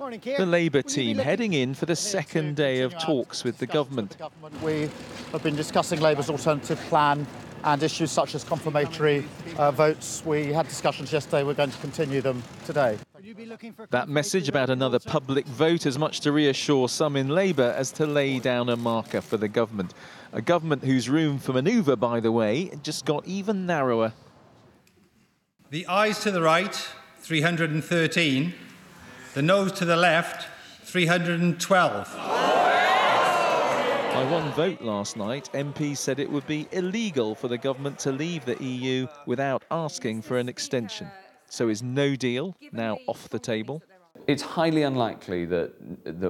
The Labour team heading in for the second day of talks with the government. We have been discussing Labour's alternative plan and issues such as confirmatory votes. We had discussions yesterday, we're going to continue them today. That message about another public vote as much to reassure some in Labour as to lay down a marker for the government. A government whose room for manoeuvre, by the way, just got even narrower. The ayes to the right, 313. The noes to the left, 312. By one vote last night, MPs said it would be illegal for the government to leave the EU without asking for an extension. So is no deal now off the table? It's highly unlikely that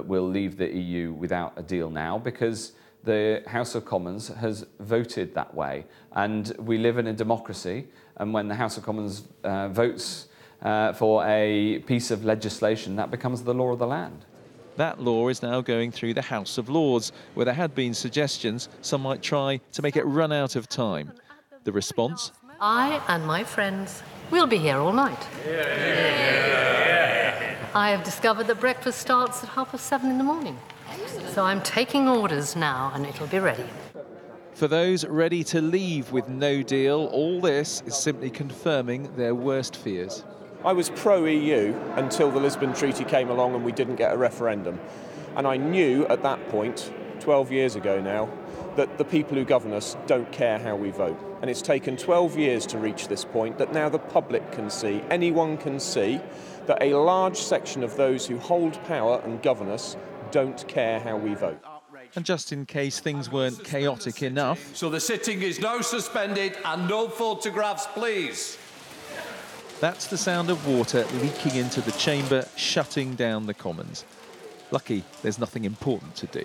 we'll leave the EU without a deal now, because the House of Commons has voted that way. And we live in a democracy, and when the House of Commons votes for a piece of legislation, that becomes the law of the land. That law is now going through the House of Lords, where there had been suggestions some might try to make it run out of time. The response? I and my friends will be here all night. I have discovered that breakfast starts at 7:30 in the morning. So I'm taking orders now and it'll be ready. For those ready to leave with no deal, all this is simply confirming their worst fears. I was pro-EU until the Lisbon Treaty came along and we didn't get a referendum. And I knew at that point, 12 years ago now, that the people who govern us don't care how we vote. And it's taken 12 years to reach this point that now the public can see, anyone can see, that a large section of those who hold power and govern us don't care how we vote. And just in case things weren't chaotic enough... So the sitting is now suspended and no photographs, please. That's the sound of water leaking into the chamber, shutting down the Commons. Lucky there's nothing important to do.